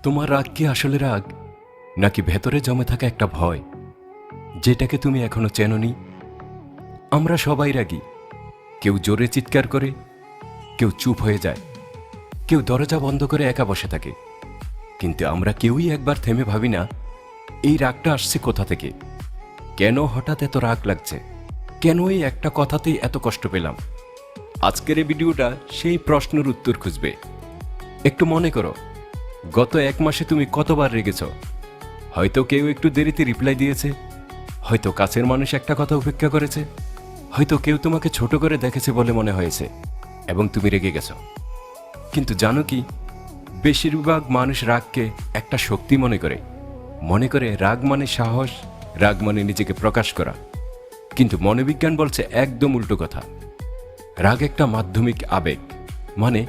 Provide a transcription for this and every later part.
তোমার রাগ কি আসলে রাগ, নাকি ভেতরে জমে থাকা একটা ভয় যেটাকে তুমি এখনো চেনোনি? আমরা সবাই রাগী। কেউ জোরে চিৎকার করে, কেউ চুপ হয়ে যায়, কেউ দরজা বন্ধ করে একা বসে থাকে। কিন্তু আমরা কেউই একবার থেমে ভাবি না, এই রাগটা আসছে কোথা থেকে? কেন হঠাৎ এত রাগ লাগছে? কেন এই একটা কথাতেই এত কষ্ট পেলাম? আজকের এই ভিডিওটা সেই প্রশ্নের উত্তর খুঁজবে। একটু মনে করো, গত এক মাসে তুমি কতবার রেগেছ? হয়তো কেউ একটু দেরিতে রিপ্লাই দিয়েছে, হয়তো কাছের মানুষ একটা কথা উপেক্ষা করেছে, হয়তো কেউ তোমাকে ছোট করে দেখেছে বলে মনে হয়েছে এবং তুমি রেগে গেছো। কিন্তু জানো কি, বেশিরভাগ মানুষ রাগকে একটা শক্তি মনে করে রাগ মানে সাহস, রাগ মানে নিজেকে প্রকাশ করা। কিন্তু মনোবিজ্ঞান বলছে একদম উল্টো কথা। রাগ একটা মাধ্যমিক আবেগ, মানে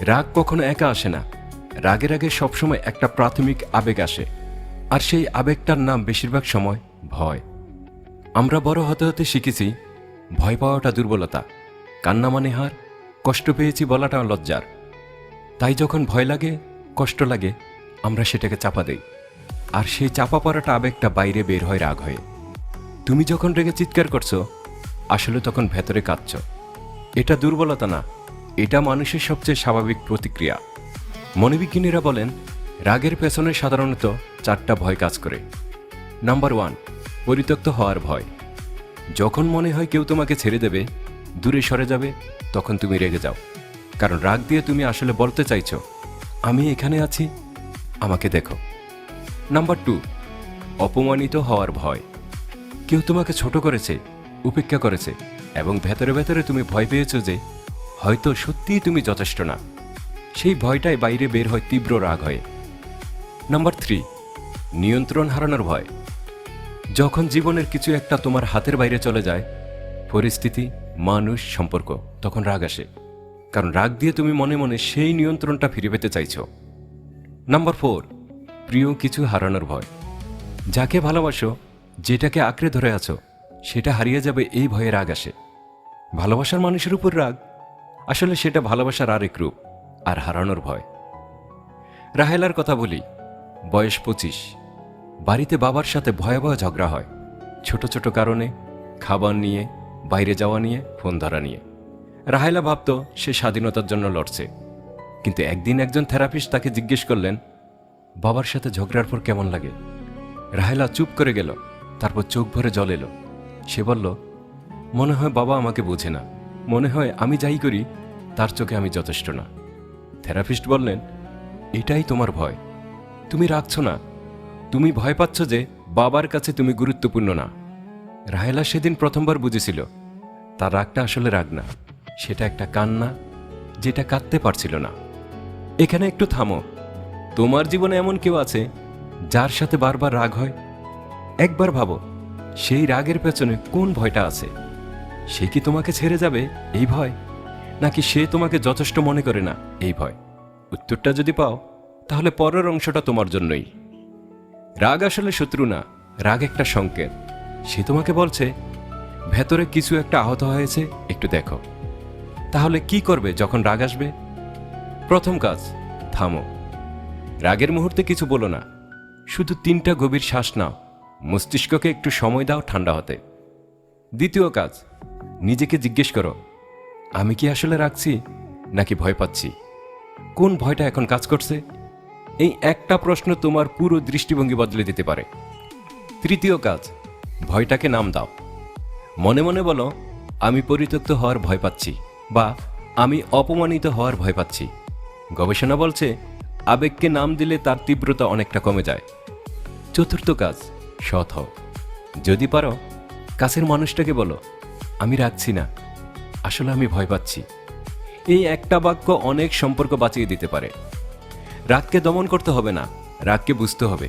রাগ কখনো একা আসে না। রাগের আগে সবসময় একটা প্রাথমিক আবেগ আসে, আর সেই আবেগটার নাম বেশিরভাগ সময় ভয়। আমরা বড় হতে হতে শিখেছি ভয় পাওয়াটা দুর্বলতা, কান্না মানে হার, কষ্ট পেয়েছি বলাটা লজ্জার। তাই যখন ভয় লাগে, কষ্ট লাগে, আমরা সেটাকে চাপা দেই, আর সেই চাপা পড়াটা আবেগটা বাইরে বের হয় রাগ হয়ে। তুমি যখন রেগে চিৎকার করছো, আসলে তখন ভেতরে কাঁদছ। এটা দুর্বলতা না, এটা মানুষের সবচেয়ে স্বাভাবিক প্রতিক্রিয়া। মনোবিজ্ঞানীরা বলেন রাগের পেছনে সাধারণত 4টা ভয় কাজ করে। নাম্বার 1, পরিত্যক্ত হওয়ার ভয়। যখন মনে হয় কেউ তোমাকে ছেড়ে দেবে, দূরে সরে যাবে, তখন তুমি রেগে যাও। কারণ রাগ দিয়ে তুমি আসলে বলতে চাইছো, আমি এখানে আছি, আমাকে দেখো। নাম্বার 2, অপমানিত হওয়ার ভয়। কেউ তোমাকে ছোট করেছে, উপেক্ষা করেছে, এবং ভেতরে ভেতরে তুমি ভয় পেয়েছো যে হয়তো সত্যিই তুমি যথেষ্ট না। সেই ভয়টাই বাইরে বের হয় তীব্র রাগ হয়ে। নাম্বার 3, নিয়ন্ত্রণ হারানোর ভয়। যখন জীবনের কিছু একটা তোমার হাতের বাইরে চলে যায়, পরিস্থিতি, মানুষ, সম্পর্ক, তখন রাগ আসে। কারণ রাগ দিয়ে তুমি মনে মনে সেই নিয়ন্ত্রণটা ফিরে পেতে চাইছো। নাম্বার 4, প্রিয় কিছু হারানোর ভয়। যাকে ভালোবাসো, যেটাকে আঁকড়ে ধরে আছো, সেটা হারিয়ে যাবে, এই ভয়ে রাগ আসে। ভালোবাসার মানুষের উপর রাগ, আসলে সেটা ভালোবাসার আরেক রূপ, আর হারানোর ভয়। রাহেলার কথা বলি, বয়স 25। বাড়িতে বাবার সাথে ভয়াবহ ঝগড়া হয়, ছোট ছোট কারণে, খাবার নিয়ে, বাইরে যাওয়া নিয়ে, ফোন ধরা নিয়ে। রাহেলা ভাবত সে স্বাধীনতার জন্য লড়ছে। কিন্তু একদিন একজন থেরাপিস্ট তাকে জিজ্ঞেস করলেন, বাবার সাথে ঝগড়ার পর কেমন লাগে? রাহেলা চুপ করে গেল, তারপর চোখ ভরে জল এলো। সে বলল, মনে হয় বাবা আমাকে বোঝে না, মনে হয় আমি যাই করি তার চোখে আমি যথেষ্ট না। থেরাপিস্ট বললেন, এটাই তোমার ভয়। তুমি রাখছো না, তুমি ভয় পাচ্ছ যে বাবার কাছে তুমি গুরুত্বপূর্ণ না। রাহেলা সেদিন প্রথমবার বুঝেছিল তার রাগটা আসলে রাগ না, সেটা একটা কান্না, যেটা কাঁদতে পারছিল না। এখানে একটু থামো। তোমার জীবনে এমন কেউ আছে যার সাথে বারবার রাগ হয়? একবার ভাবো, সেই রাগের পেছনে কোন ভয়টা আছে? সে কি তোমাকে ছেড়ে যাবে এই ভয়, নাকি সে তোমাকে যথেষ্ট মনে করে না এই ভয়? উত্তরটা যদি পাও, তাহলে পরের অংশটা তোমার জন্যই। রাগ আসলে শত্রু না, রাগ একটা সংকেত। সে তোমাকে বলছে ভেতরে কিছু একটা আহত হয়েছে, একটু দেখো। তাহলে কি করবে যখন রাগ আসবে? প্রথম কাজ, থামো। রাগের মুহূর্তে কিছু বলো না, শুধু 3টা গভীর শ্বাস নাও, মস্তিষ্ককে একটু সময় দাও ঠান্ডা হতে। দ্বিতীয় কাজ, নিজেকে জিজ্ঞেস করো, আমি কি আসলে রাগছি নাকি ভয় পাচ্ছি? কোন ভয়টা এখন কাজ করছে? এই একটা প্রশ্ন তোমার পুরো দৃষ্টিভঙ্গি বদলে দিতে পারে। তৃতীয় কাজ, ভয়টাকে নাম দাও। মনে মনে বলো, আমি পরিত্যক্ত হওয়ার ভয় পাচ্ছি, বা আমি অপমানিত হওয়ার ভয় পাচ্ছি। গবেষণা বলছে আবেগকে নাম দিলে তার তীব্রতা অনেকটা কমে যায়। চতুর্থ কাজ, সৎ হও। যদি পারো, কাছের মানুষটাকে বলো, আমি রাগছি না, আসলে আমি ভয় পাচ্ছি। এই একটা বাক্য অনেক সম্পর্ক বাঁচিয়ে দিতে পারে। রাগকে দমন করতে হবে না, রাগকে বুঝতে হবে।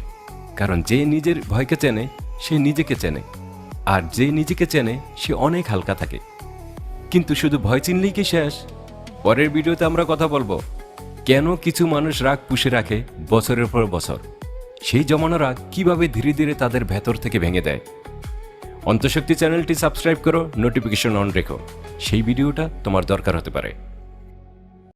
কারণ যে নিজের ভয়কে চেনে, সে নিজেকে চেনে, আর যে নিজেকে চেনে সে অনেক হালকা থাকে। কিন্তু শুধু ভয় চিনলেই কি শেষ? পরের ভিডিওতে আমরা কথা বলবো কেন কিছু মানুষ রাগ পুষে রাখে বছরের পর বছর, সেই জমানো রাগ কিভাবে ধীরে ধীরে তাদের ভেতর থেকে ভেঙে দেয়। অন্তঃশক্তি চ্যানেলটি সাবস্ক্রাইব করো, নোটিফিকেশন অন রেখো, সেই ভিডিওটা তোমার দরকার হতে পারে।